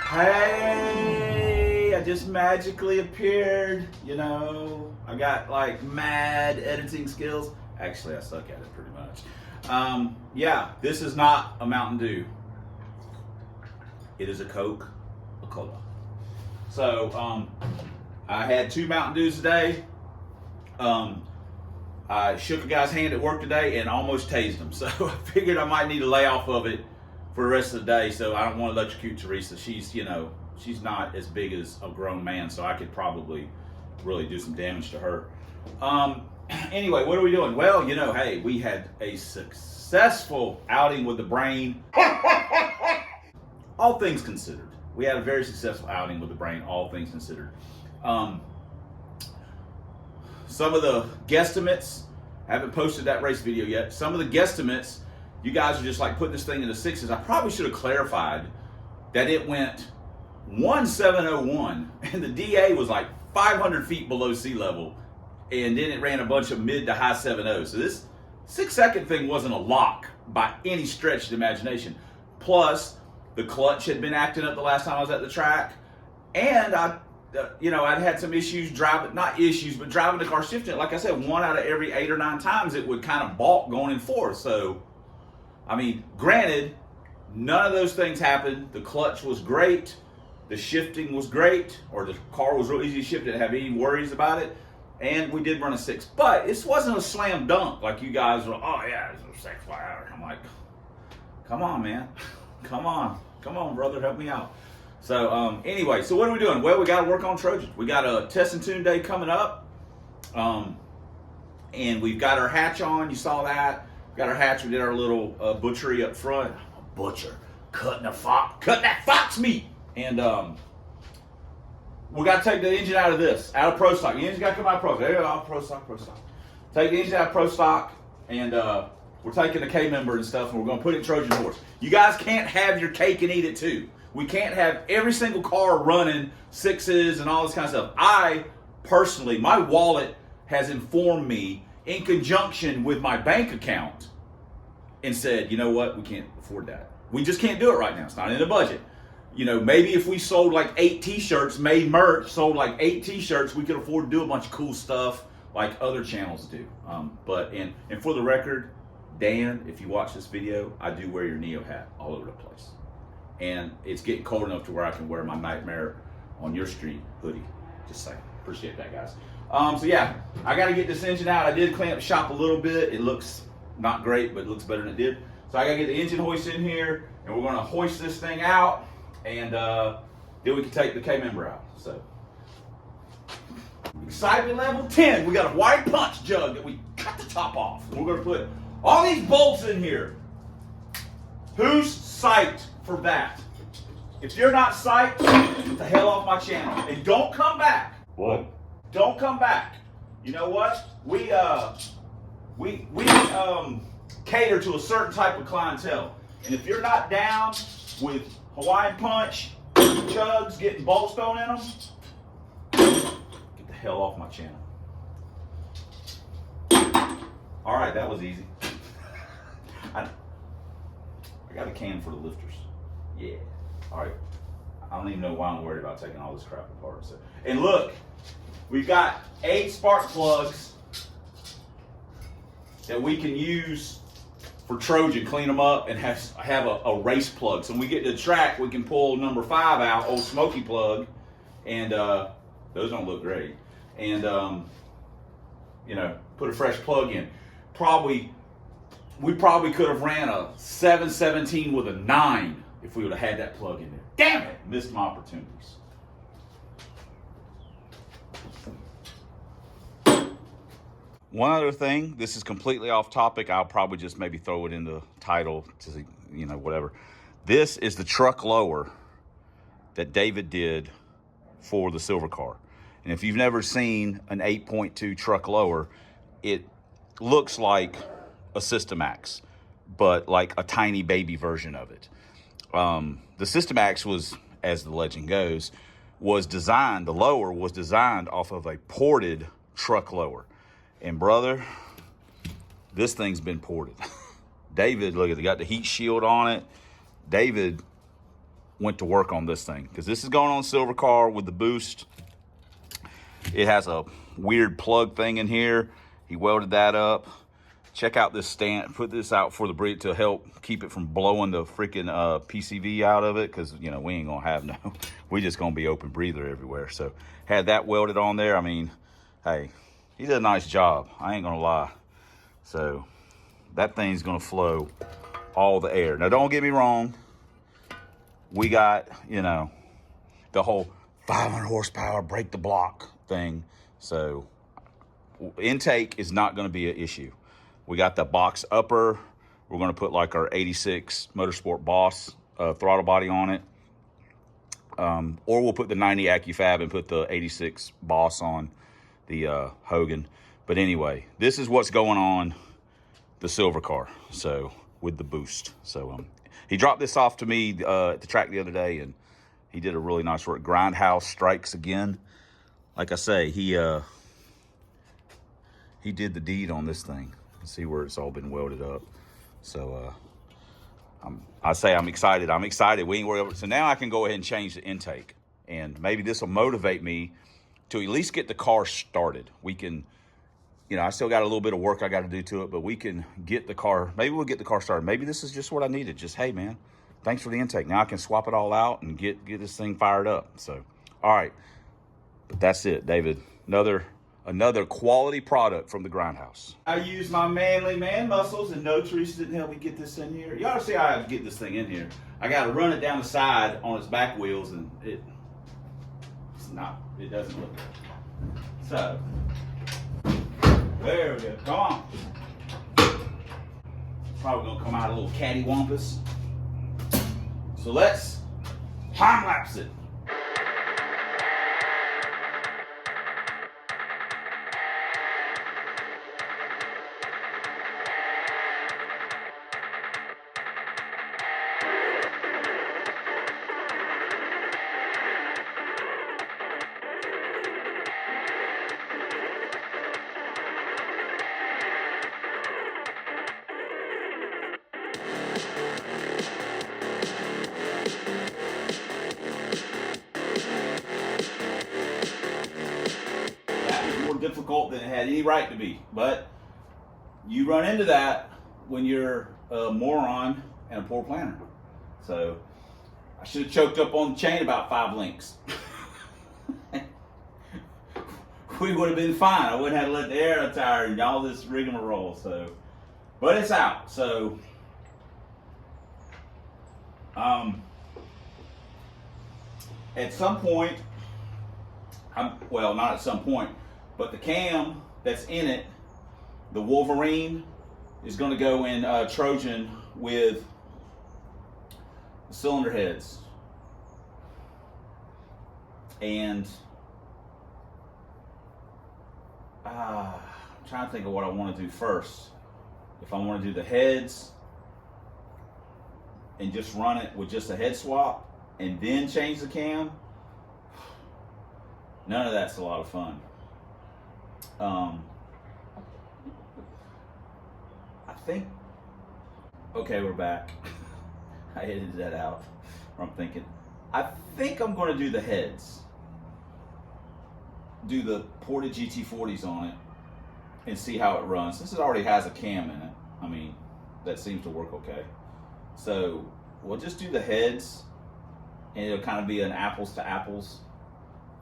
Hey, I just magically appeared. You know, I got like mad editing skills. Actually, I suck at it pretty much. Yeah, this is not a Mountain Dew. It is a Coke, a cola. So, I had 2 Mountain Dews today. I shook a guy's hand at work today and almost tased him. So I figured I might need a layoff of it for the rest of the day. So I don't want to electrocute Teresa. She's, you know, she's not as big as a grown man, so I could probably really do some damage to her. Anyway, what are we doing? Well, you know, hey, we had a successful outing with the brain. All things considered. We had a very successful outing with the brain, all things considered. Some of the guesstimates, I haven't posted that race video yet. Some of the guesstimates, you guys are just like putting this thing in the 6s. I probably should have clarified that it went 1701 and the DA was like 500 feet below sea level. And then it ran a bunch of mid to high 7.0. So this 6-second thing wasn't a lock by any stretch of the imagination. Plus, the clutch had been acting up the last time I was at the track. And I'd had some issues driving, not issues, but driving the car shifting it. Like I said, 1 out of every 8 or 9 times it would kind of balk going in forth. So, I mean, granted, none of those things happened. The clutch was great. The shifting was great, or the car was real easy to shift. Didn't have any worries about it. And we did run a 6. But this wasn't a slam dunk like you guys were, oh yeah, it's a 6 hour. I'm like, come on, man. Come on, brother, help me out. So anyway, so what are we doing? Well, we got to work on Trojan. We got a test and tune day coming up. And we've got our hatch on. You saw that. We got our hatch. We did our little butchery up front. I'm a butcher. Cutting that fox meat. And we got to take the engine out of Pro Stock. The engine's got to come out of Pro Stock. There you go, Pro Stock. Take the engine out of Pro Stock, and we're taking the K-member and stuff, and we're going to put it in Trojan Horse. You guys can't have your cake and eat it too. We can't have every single car running 6s and all this kind of stuff. I, personally, my wallet has informed me in conjunction with my bank account and said, you know what, we can't afford that. We just can't do it right now. It's not in the budget. You know, maybe if we sold like 8 t-shirts, made merch, sold like 8 t-shirts, we could afford to do a bunch of cool stuff like other channels do. And for the record, Dan, if you watch this video, I do wear your Neo hat all over the place. And it's getting cold enough to where I can wear my Nightmare on Your Street hoodie. Just saying. Appreciate that, guys. So yeah, I got to get this engine out. I did clean up the shop a little bit. It looks not great, but it looks better than it did. So I got to get the engine hoist in here, and we're going to hoist this thing out. And then we can take the K-member out. So, excitement level 10. We got a white punch jug that we cut the top off. We're going to put all these bolts in here. Who's psyched for that? If you're not psyched, get the hell off my channel. And don't come back. What? Don't come back. You know what? We cater to a certain type of clientele. And if you're not down with Hawaiian punch, jugs, getting bolts thrown in them, get the hell off my channel. All right, that was easy. I got a can for the lifters. Yeah. All right. I don't even know why I'm worried about taking all this crap apart. So, and look, we've got 8 spark plugs that we can use for Trojan, clean them up, and have a race plug. So when we get to the track, we can pull number 5 out, old smoky plug, and those don't look great. And put a fresh plug in. We probably could have ran a 717 with a 9 if we would have had that plug in there. Damn it, missed my opportunities. One other thing, this is completely off topic. I'll probably just maybe throw it in the title to, whatever. This is the truck lower that David did for the silver car. And if you've never seen an 8.2 truck lower, it looks like a Systemax, but like a tiny baby version of it. The Systemax was, as the legend goes, the lower was designed off of a ported truck lower. And brother, this thing's been ported. David, look at it, got the heat shield on it. David went to work on this thing, because this is going on silver car with the boost. It has a weird plug thing in here. He welded that up. Check out this stand. Put this out for the breed to help keep it from blowing the freaking PCV out of it, because, you know, we ain't gonna have no. We just gonna be open breather everywhere. So had that welded on there. I mean, hey, he did a nice job. I ain't gonna lie. So that thing's gonna flow all the air. Now, don't get me wrong. We got, you know, the whole 500 horsepower break the block thing. So intake is not going to be an issue. We got the box upper. We're going to put like our 86 Motorsport Boss throttle body on it. Or we'll put the 90 AccuFab and put the 86 Boss on the Hogan. But anyway, this is what's going on the silver car. So with the boost. So he dropped this off to me at the track the other day, and he did a really nice work. Grindhouse strikes again. Like I say, he did the deed on this thing. See where it's all been welded up. So I'm excited. I'm excited. We ain't worried about it. So now I can go ahead and change the intake, and maybe this will motivate me to at least get the car started. We can, you know, I still got a little bit of work I got to do to it, but we can get the car. Maybe we'll get the car started. Maybe this is just what I needed. Just, hey man, thanks for the intake. Now I can swap it all out and get this thing fired up. So, all right, but that's it, David. Another quality product from the Grindhouse. I used my manly man muscles, and no, Teresa didn't help me get this in here. You ought to see how I get this thing in here. I got to run it down the side on its back wheels, and it doesn't look good. So, there we go. Come on. Probably gonna come out a little cattywampus. So let's time lapse it. Difficult than it had any right to be, but you run into that when you're a moron and a poor planner. So I should have choked up on the chain about 5 links. We would have been fine. I wouldn't have to let the air tire and all this rigmarole. So, but it's out. So at some point, well, not at some point, but the cam that's in it, the Wolverine, is going to go in Trojan with the cylinder heads. And I'm trying to think of what I want to do first. If I want to do the heads and just run it with just a head swap and then change the cam, none of that's a lot of fun. I think, okay, we're back. I edited that out. I'm thinking, I think I'm going to do the heads. Do the ported GT40s on it and see how it runs. Since it already has a cam in it, I mean, that seems to work okay. So we'll just do the heads, and it'll kind of be an apples to apples.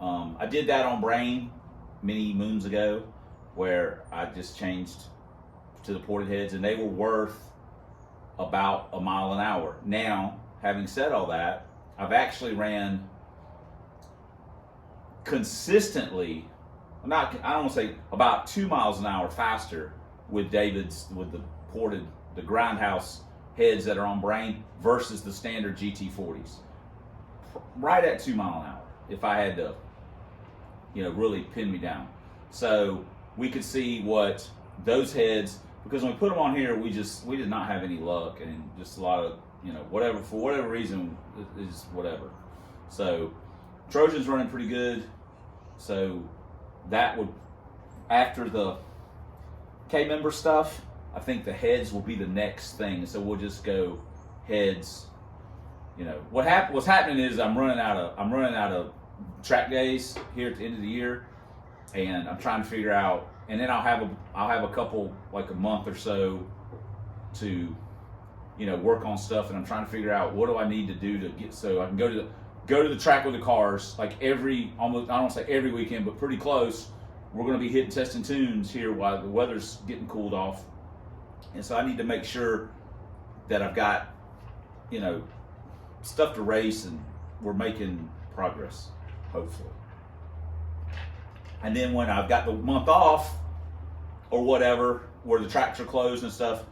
I did that on Brain many moons ago, where I just changed to the ported heads, and they were worth about a mile an hour. Now, having said all that, I've actually ran consistently, I don't want to say about 2 miles an hour faster with with the ported, the Grindhouse heads that are on Brain versus the standard GT40s. Right at 2 mile an hour, if I had to, really pin me down. So we could see what those heads, because when we put them on here, we did not have any luck, and just a lot of, whatever, for whatever reason, is whatever. So Trojan's running pretty good. So that would, after the K-member stuff, I think the heads will be the next thing. So we'll just go heads you know, what's happening is I'm running out of track days here at the end of the year, and I'm trying to figure out, and then I'll have a couple, like a month or so to, you know, work on stuff, and I'm trying to figure out what do I need to do to get so I can go to the track with the cars like almost, I don't say every weekend, but pretty close. We're going to be hitting testing tunes here while the weather's getting cooled off, and so I need to make sure that I've got, you know, stuff to race, and we're making progress, hopefully. And then when I've got the month off or whatever, where the tracks are closed and stuff,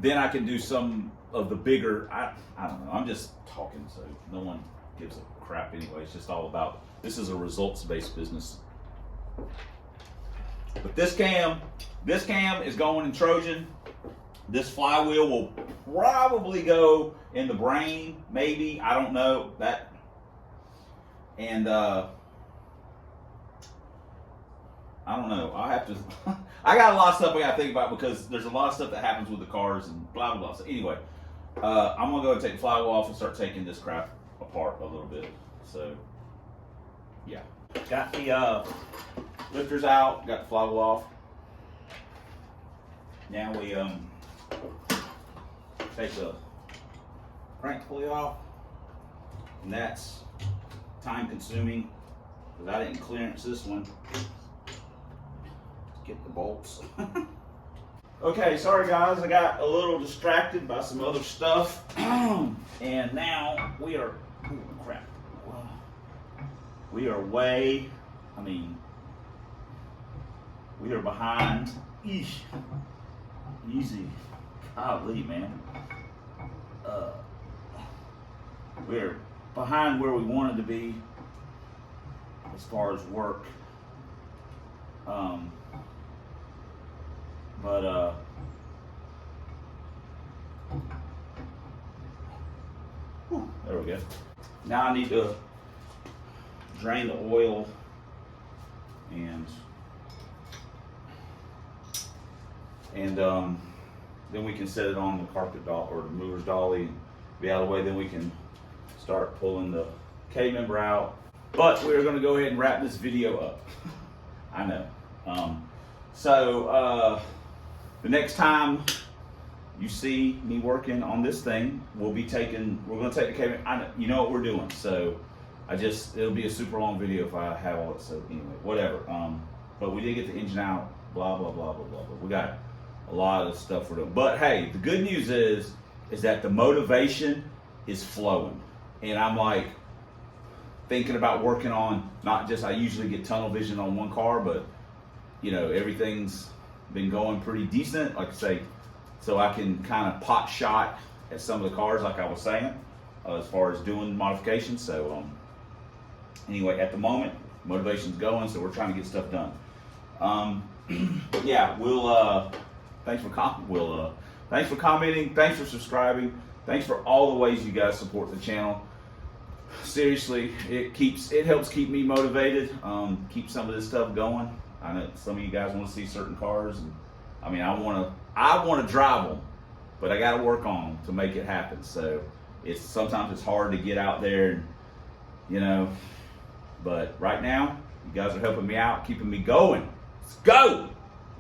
then I can do some of the bigger, I don't know, I'm just talking, so no one gives a crap anyway. It's just all about, this is a results-based business. But this cam is going in Trojan. This flywheel will probably go in the brain, maybe, I don't know that. And I don't know. I have to. I got a lot of stuff I got to think about, because there's a lot of stuff that happens with the cars and blah blah blah. So anyway, I'm gonna go and take the flywheel off and start taking this crap apart a little bit. So yeah, got the lifters out, got the flywheel off. Now we take the crank pulley off, and that's time consuming because I didn't clearance this one. Get the bolts. Okay, sorry guys, I got a little distracted by some other stuff. And now we are, oh crap. We are way, we are behind. Eesh. Easy. Golly, man. We're behind where we wanted to be as far as work. There we go. Now I need to drain the oil and then we can set it on the carpet dolly or the mover's dolly and be out of the way. Then we can start pulling the K member out. But we're going to go ahead and wrap this video up. I know. The next time you see me working on this thing, we're going to take the K member. I know, you know what we're doing. So it'll be a super long video if I have all it. So anyway, whatever. But we did get the engine out. Blah blah blah blah blah. But we got a lot of stuff we're doing. But hey, the good news is that the motivation is flowing, and I'm like thinking about working on not just, I usually get tunnel vision on one car, but you know, everything's been going pretty decent, like I say, so I can kind of pot shot at some of the cars, like I was saying, as far as doing modifications. So anyway, at the moment, motivation's going, so we're trying to get stuff done. Yeah, thanks for commenting, thanks for subscribing, thanks for all the ways you guys support the channel. Seriously, it helps keep me motivated, keep some of this stuff going. I know some of you guys want to see certain cars, and I want to drive them, but I got to work on them to make it happen. So sometimes it's hard to get out there, and you know, but right now you guys are helping me out, keeping me going. Let's go.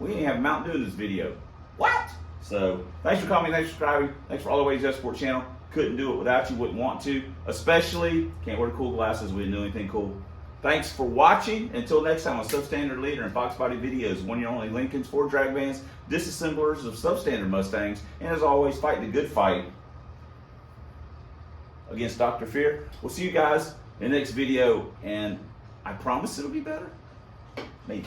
We didn't have Mountain Dew in this video. What? So thanks for commenting, thanks for subscribing, thanks for all the ways you support the channel. Couldn't do it without you, wouldn't want to. Especially, can't wear cool glasses, we didn't do anything cool. Thanks for watching. Until next time on Substandard Leader and Fox Body Videos, one of your only Lincolns, Ford drag vans, disassemblers of substandard Mustangs, and as always, fight the good fight against Dr. Fear. We'll see you guys in the next video, and I promise it'll be better. Maybe.